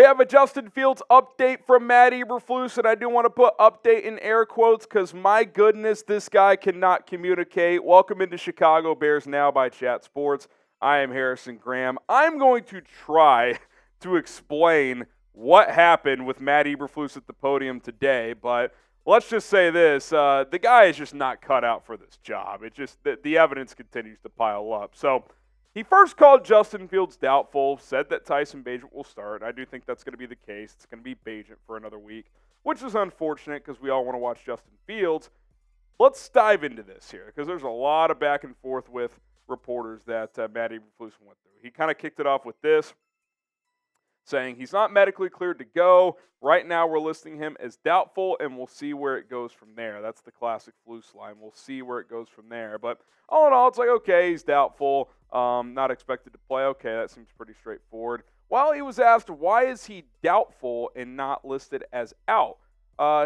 We have a Justin Fields update from Matt Eberflus, and I do want to put update in air quotes because, my goodness, this guy cannot communicate. Welcome into Chicago Bears Now by Chat Sports. I am Harrison Graham. I'm going to try to explain what happened with Matt Eberflus at the podium today, but let's just say this. The guy is just not cut out for this job. It's just the evidence continues to pile up. So, he first called Justin Fields doubtful, said that Tyson Bagent will start. I do think that's going to be the case. It's going to be Bagent for another week, which is unfortunate because we all want to watch Justin Fields. Let's dive into this here because there's a lot of back and forth with reporters that Matt Eberflus went through. He kind of kicked it off with this, saying he's not medically cleared to go. Right now we're listing him as doubtful, and we'll see where it goes from there. That's the classic Flus line. We'll see where it goes from there. But all in all, it's like, okay, he's doubtful, not expected to play. Okay, that seems pretty straightforward. Well, he was asked, why is he doubtful and not listed as out?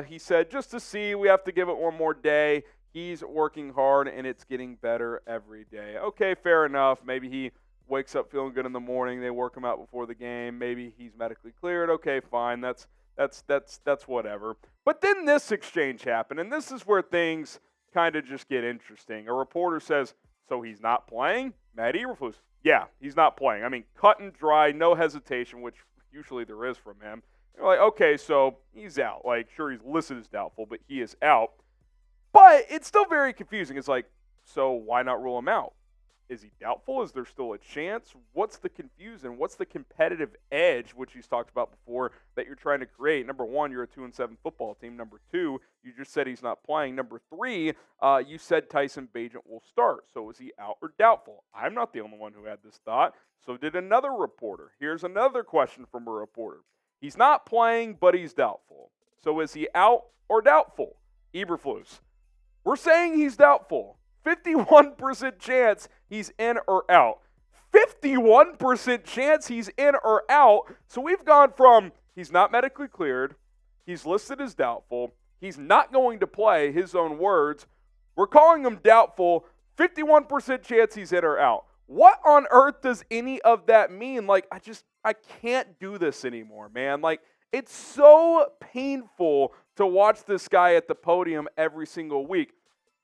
He said, just to see, we have to give it one more day. He's working hard, and it's getting better every day. Okay, fair enough. Maybe he wakes up feeling good in the morning. They work him out before the game. Maybe he's medically cleared. Okay, fine. That's whatever. But then this exchange happened, and this is where things kind of just get interesting. A reporter says, so he's not playing? Matt Eberflus, yeah, he's not playing. I mean, cut and dry, no hesitation, which usually there is from him. You're like, okay, so he's out. Like, sure, he's listed as doubtful, but he is out. But it's still very confusing. It's like, so why not rule him out? Is he doubtful? Is there still a chance? What's the confusion? What's the competitive edge, which he's talked about before, that you're trying to create? Number one, you're a 2-7 football team. Number two, you just said he's not playing. Number three, you said Tyson Bagent will start. So is he out or doubtful? I'm not the only one who had this thought. So did another reporter. Here's another question from a reporter. He's not playing, but he's doubtful. So is he out or doubtful? Eberflus, we're saying he's doubtful. 51% chance he's in or out. 51% chance he's in or out. So we've gone from he's not medically cleared, he's listed as doubtful, he's not going to play, his own words. We're calling him doubtful, 51% chance he's in or out. What on earth does any of that mean? Like, I can't do this anymore, man. Like, it's so painful to watch this guy at the podium every single week.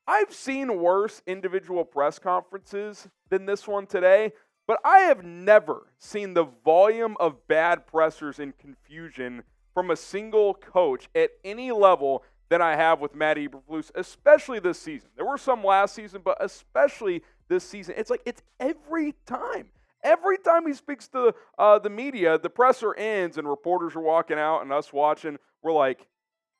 I've seen worse individual press conferences than this one today, but I have never seen the volume of bad pressers and confusion from a single coach at any level than I have with Matt Eberflus, especially this season. There were some last season, but especially this season. It's like it's every time. Every time he speaks to the media, the presser ends and reporters are walking out and us watching, we're like,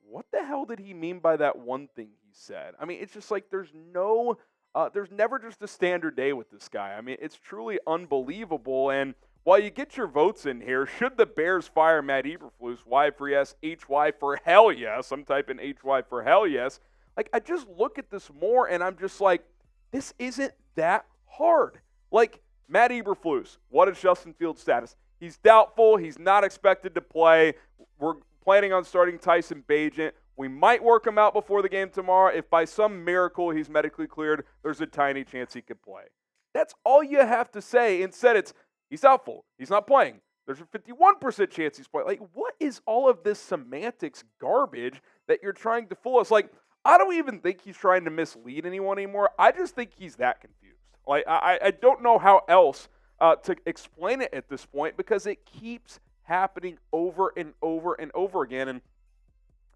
what the hell did he mean by that one thing he said? I mean, it's just like there's never just a standard day with this guy. I mean, it's truly unbelievable. And while you get your votes in here, should the Bears fire Matt Eberflus? Y for yes, HY for hell yes. I'm typing HY for hell yes. Like, I just look at this more and I'm just like, this isn't that hard. Like, Matt Eberflus, what is Justin Fields' status? He's doubtful. He's not expected to play. We're planning on starting Tyson Bagent. We might work him out before the game tomorrow. If by some miracle he's medically cleared, there's a tiny chance he could play. That's all you have to say. Instead, it's he's doubtful. He's not playing. There's a 51% chance he's playing. Like, what is all of this semantics garbage that you're trying to fool us? Like, I don't even think he's trying to mislead anyone anymore. I just think he's that confused. Like, I don't know how else to explain it at this point because it keeps happening over and over and over again. And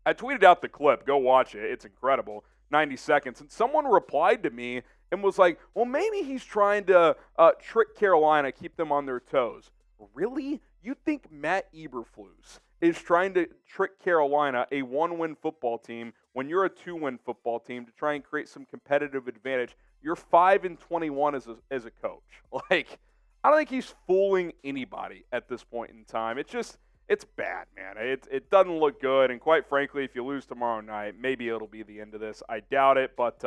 I tweeted out the clip. Go watch it. It's incredible. 90 seconds. And someone replied to me and was like, well, maybe he's trying to trick Carolina, keep them on their toes. Really? You think Matt Eberflus is trying to trick Carolina, a 1-win football team, when you're a 2-win football team, to try and create some competitive advantage? You're 5-21 as a coach. Like, I don't think he's fooling anybody at this point in time. It's bad, man. It doesn't look good. And quite frankly, if you lose tomorrow night, maybe it'll be the end of this. I doubt it, but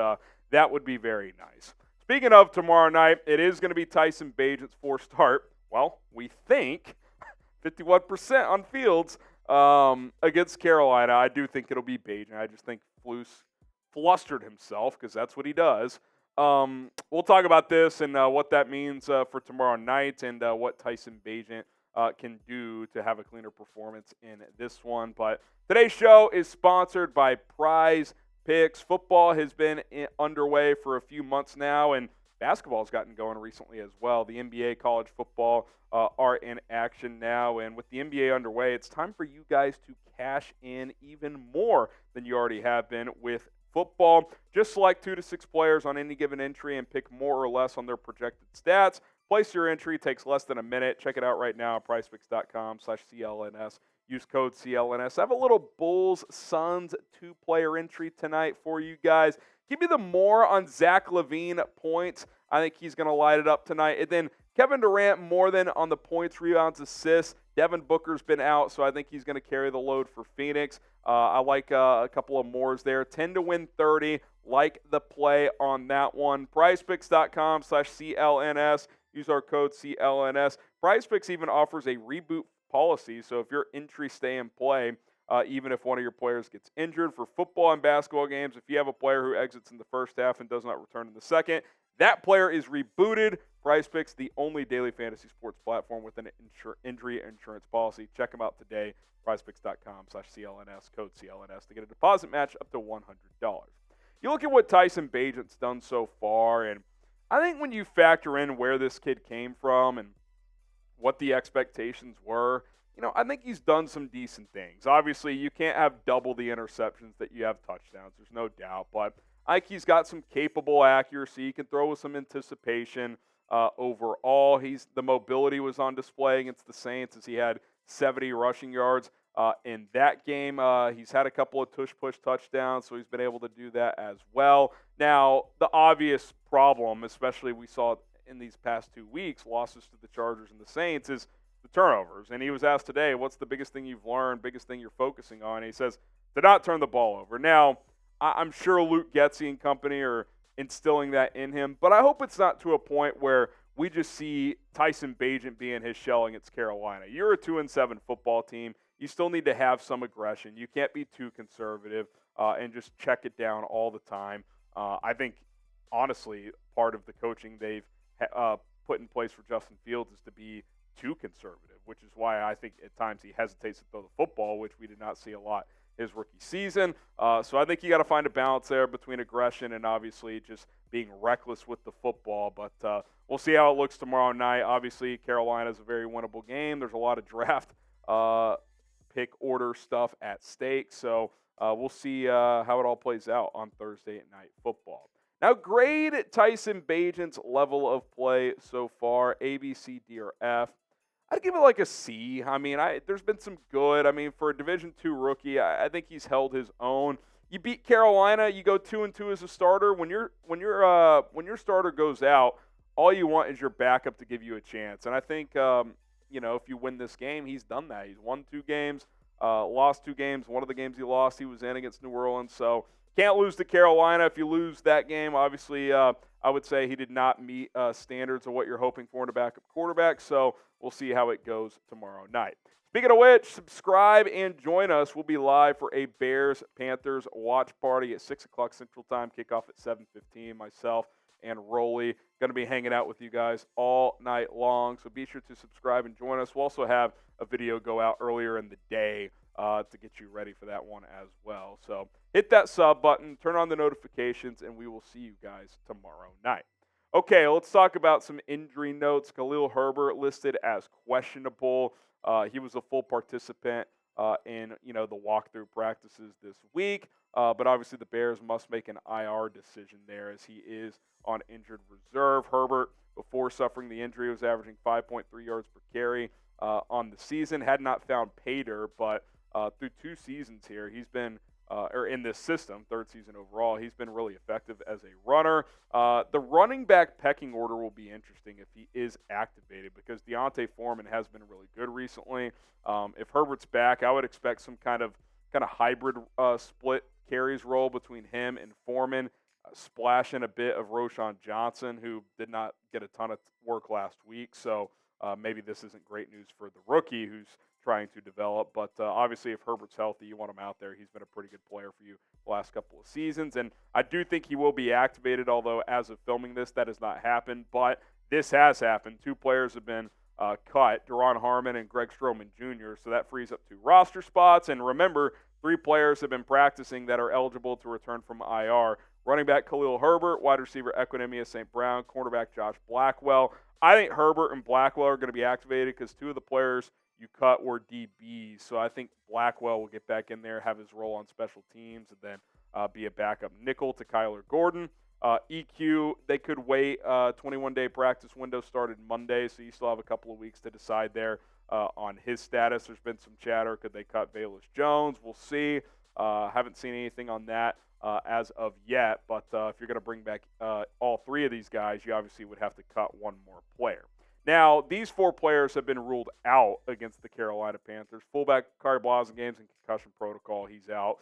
that would be very nice. Speaking of tomorrow night, it is going to be Tyson Bagent's fourth start. Well, we think 51% on Fields against Carolina. I do think it'll be Bagent. I just think Flus flustered himself because that's what he does. We'll talk about this and what that means for tomorrow night and what Tyson Bagent can do to have a cleaner performance in this one. But today's show is sponsored by PrizePicks. Football has been underway for a few months now, and basketball has gotten going recently as well. The NBA, college football are in action now, and with the NBA underway, it's time for you guys to cash in even more than you already have been with football. Just select 2 to 6 players on any given entry and pick more or less on their projected stats. Place your entry. It takes less than a minute. Check it out right now at PrizePicks.com/CLNS. Use code CLNS. I have a little Bulls-Suns 2-player entry tonight for you guys. Give me the more on Zach LaVine points. I think he's going to light it up tonight. And then Kevin Durant more than on the points, rebounds, assists. Devin Booker's been out, so I think he's going to carry the load for Phoenix. I like a couple of mores there. 10 to win 30. Like the play on that one. PrizePicks.com/CLNS. Use our code CLNS. PrizePicks even offers a reboot policy, so if your entry stay in play, even if one of your players gets injured for football and basketball games, if you have a player who exits in the first half and does not return in the second, that player is rebooted. PrizePicks, the only daily fantasy sports platform with an injury insurance policy. Check them out today. PrizePicks.com/CLNS, code CLNS to get a deposit match up to $100. You look at what Tyson Bagent's done so far, and I think when you factor in where this kid came from and what the expectations were, I think he's done some decent things. Obviously, you can't have double the interceptions that you have touchdowns. There's no doubt. But I think he's got some capable accuracy. He can throw with some anticipation overall. The mobility was on display against the Saints as he had 70 rushing yards in that game. He's had a couple of tush-push touchdowns, so he's been able to do that as well. Now, the obvious problem, especially we saw in these past 2 weeks, losses to the Chargers and the Saints, is the turnovers. And he was asked today, what's the biggest thing you've learned, biggest thing you're focusing on? And he says, to not turn the ball over. Now, I'm sure Luke Getsy and company are instilling that in him, but I hope it's not to a point where we just see Tyson Bagent being his shell against Carolina. You're a 2-7 football team. You still need to have some aggression. You can't be too conservative and just check it down all the time. I think, honestly, part of the coaching they've put in place for Justin Fields is to be too conservative, which is why I think at times he hesitates to throw the football, which we did not see a lot his rookie season. So I think you got to find a balance there between aggression and obviously just being reckless with the football. But we'll see how it looks tomorrow night. Obviously, Carolina is a very winnable game. There's a lot of draft pick order stuff at stake. So we'll see how it all plays out on Thursday night football. Now, grade Tyson Bagent's level of play so far, A, B, C, D, or F. I'd give it like a C. I mean, there's been some good. I mean, for a Division II rookie, I think he's held his own. You beat Carolina, you go 2-2 as a starter. When your starter goes out, all you want is your backup to give you a chance. And I think if you win this game, he's done that. He's won 2 games, lost 2 games. One of the games he lost, he was in against New Orleans. So can't lose to Carolina. If you lose that game, obviously, I would say he did not meet standards of what you're hoping for in a backup quarterback. So we'll see how it goes tomorrow night. Speaking of which, subscribe and join us. We'll be live for a Bears-Panthers watch party at 6 o'clock Central Time, kickoff at 7:15. Myself and Rolly going to be hanging out with you guys all night long. So be sure to subscribe and join us. We'll also have a video go out earlier in the day to get you ready for that one as well. So hit that sub button, turn on the notifications, and we will see you guys tomorrow night. Okay, let's talk about some injury notes. Khalil Herbert listed as questionable. He was a full participant in the walkthrough practices this week, but obviously the Bears must make an IR decision there as he is on injured reserve. Herbert, before suffering the injury, was averaging 5.3 yards per carry on the season. Had not found pay dirt, but through 2 seasons here, he's been or in this system, 3rd season overall, he's been really effective as a runner. The running back pecking order will be interesting if he is activated because Deontay Foreman has been really good recently. If Herbert's back, I would expect some kind of hybrid split carries role between him and Foreman, splashing a bit of Roschon Johnson, who did not get a ton of work last week. So maybe this isn't great news for the rookie who's trying to develop, but obviously if Herbert's healthy, you want him out there. He's been a pretty good player for you the last couple of seasons, and I do think he will be activated, although as of filming this, that has not happened, but this has happened. 2 players have been cut, Duron, Harmon, and Greg Stroman Jr., so that frees up 2 roster spots. And remember, 3 players have been practicing that are eligible to return from IR. Running back Khalil Herbert, wide receiver Equanimeous St. cornerback Josh Blackwell. I think Herbert and Blackwell are going to be activated because 2 of the players you cut were DBs. So I think Blackwell will get back in there, have his role on special teams, and then be a backup nickel to Kyler Gordon. EQ, they could wait. 21-day practice window started Monday, so you still have a couple of weeks to decide there on his status. There's been some chatter. Could they cut Velus Jones? We'll see. Haven't seen anything on that as of yet, but if you're going to bring back all 3 of these guys, you obviously would have to cut one more player. Now, these 4 players have been ruled out against the Carolina Panthers. Fullback Kari Blasengame's in concussion protocol. He's out.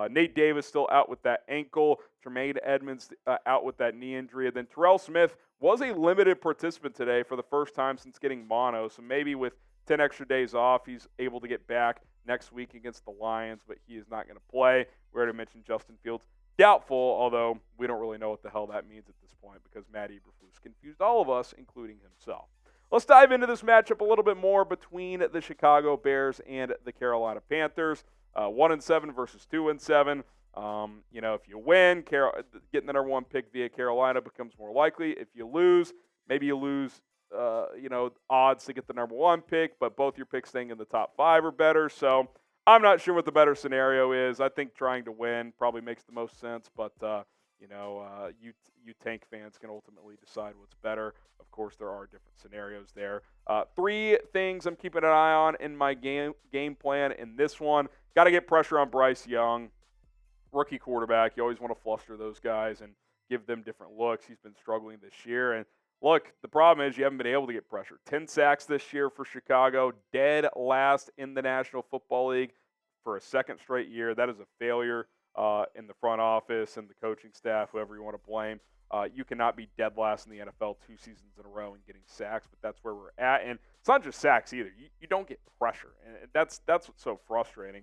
Nate Davis still out with that ankle. Tremaine Edmonds out with that knee injury. And then Terrell Smith was a limited participant today for the first time since getting mono. So maybe with 10 extra days off, he's able to get back next week against the Lions, but he is not going to play. We already mentioned Justin Fields. Doubtful, although we don't really know what the hell that means at this point because Matt Eberflus confused all of us, including himself. Let's dive into this matchup a little bit more between the Chicago Bears and the Carolina Panthers. 1-7 versus 2-7. If you win, getting the number 1 pick via Carolina becomes more likely. If you lose, maybe you lose, odds to get the number 1 pick, but both your picks staying in the top 5 are better. So I'm not sure what the better scenario is. I think trying to win probably makes the most sense, but you tank fans can ultimately decide what's better. Of course, there are different scenarios there. 3 things I'm keeping an eye on in my game plan in this one. Got to get pressure on Bryce Young, rookie quarterback. You always want to fluster those guys and give them different looks. He's been struggling this year. And look, the problem is you haven't been able to get pressure. 10 sacks this year for Chicago, dead last in the National Football League for a second straight year. That is a failure in the front office and the coaching staff, whoever you want to blame. You cannot be dead last in the NFL 2 seasons in a row and getting sacks, but that's where we're at. And it's not just sacks either. You don't get pressure, and that's what's so frustrating.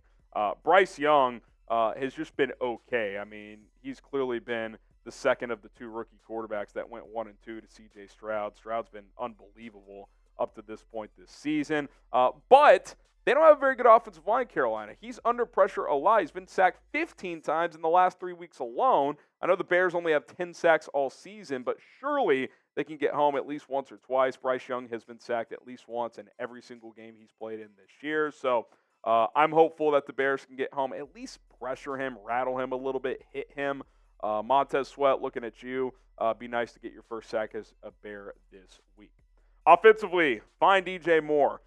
Bryce Young has just been okay. I mean, he's clearly been the second of the 2 rookie quarterbacks that went 1-2 to C.J. Stroud. Stroud's been unbelievable up to this point this season. But they don't have a very good offensive line, Carolina. He's under pressure a lot. He's been sacked 15 times in the last 3 weeks alone. I know the Bears only have 10 sacks all season, but surely they can get home at least once or twice. Bryce Young has been sacked at least once in every single game he's played in this year. So I'm hopeful that the Bears can get home, at least pressure him, rattle him a little bit, hit him. Montez Sweat, looking at you. Be nice to get your first sack as a Bear this week. Offensively, find DJ Moore.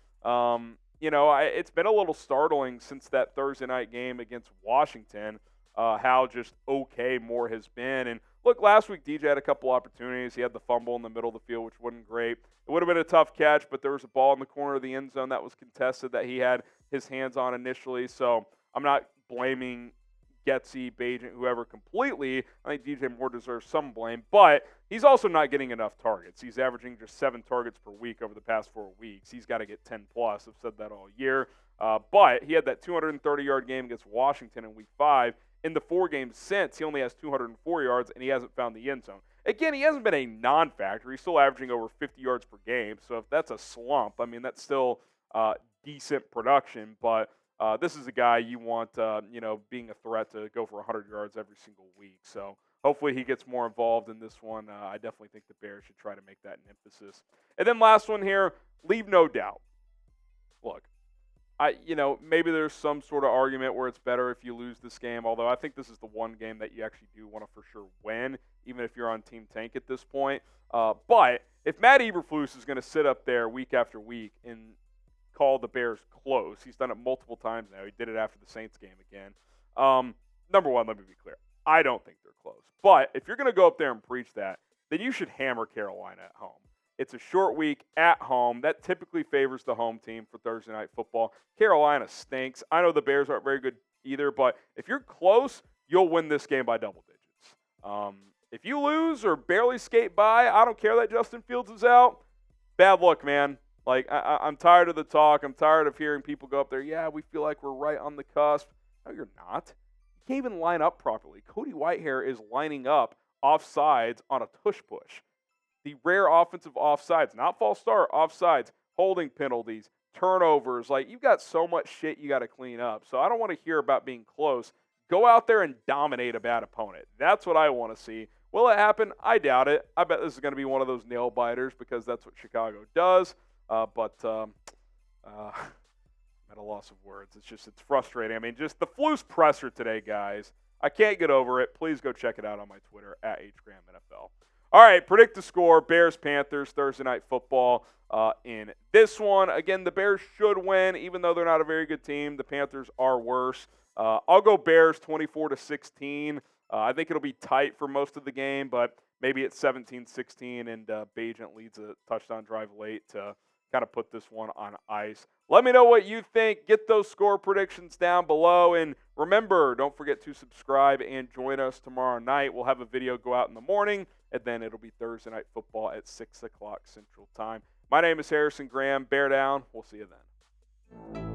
It's been a little startling since that Thursday night game against Washington, how just okay Moore has been. And look, last week DJ had a couple opportunities. He had the fumble in the middle of the field, which wasn't great. It would have been a tough catch, but there was a ball in the corner of the end zone that was contested that he had his hands on initially. So I'm not blaming Getsy, Bagent, whoever completely. I think DJ Moore deserves some blame, but he's also not getting enough targets. He's averaging just 7 targets per week over the past 4 weeks. He's got to get 10 plus. I've said that all year. But he had that 230-yard game against Washington in Week 5. In the 4 games since, he only has 204 yards, and he hasn't found the end zone. Again, he hasn't been a non-factor. He's still averaging over 50 yards per game. So if that's a slump, I mean, that's still decent production. But this is a guy you want, being a threat to go for 100 yards every single week. So hopefully he gets more involved in this one. I definitely think the Bears should try to make that an emphasis. And then last one here, leave no doubt. Look, maybe there's some sort of argument where it's better if you lose this game, although I think this is the one game that you actually do want to for sure win, even if you're on Team Tank at this point. But if Matt Eberflus is going to sit up there week after week and call the Bears close, he's done it multiple times now. He did it after the Saints game again. Number one, let me be clear. I don't think they're close. But if you're going to go up there and preach that, then you should hammer Carolina at home. It's a short week at home. That typically favors the home team for Thursday Night Football. Carolina stinks. I know the Bears aren't very good either, but if you're close, you'll win this game by double digits. If you lose or barely skate by, I don't care that Justin Fields is out. Bad luck, man. Like, I'm tired of the talk. I'm tired of hearing people go up there, yeah, we feel like we're right on the cusp. No, you're not. You can't even line up properly. Cody Whitehair is lining up offsides on a tush push. The rare offensive offsides, not false start, offsides. holding penalties, turnovers. Like, you've got so much shit you got to clean up. So I don't want to hear about being close. Go out there and dominate a bad opponent. That's what I want to see. Will it happen? I doubt it. I bet this is going to be one of those nail biters because that's what Chicago does. I'm at a loss of words. It's frustrating. I mean, just the Flus presser today, guys. I can't get over it. Please go check it out on my Twitter at HGramNFL. All right, predict the score. Bears-Panthers, Thursday Night Football in this one. Again, the Bears should win, even though they're not a very good team. The Panthers are worse. I'll go Bears 24-16. I think it'll be tight for most of the game, but maybe it's 17-16, and Bagent leads a touchdown drive late to kind of put this one on ice. Let me know what you think. Get those score predictions down below. And remember, don't forget to subscribe and join us tomorrow night. We'll have a video go out in the morning, and then it'll be Thursday Night Football at 6 o'clock Central Time. My name is Harrison Graham. Bear down. We'll see you then.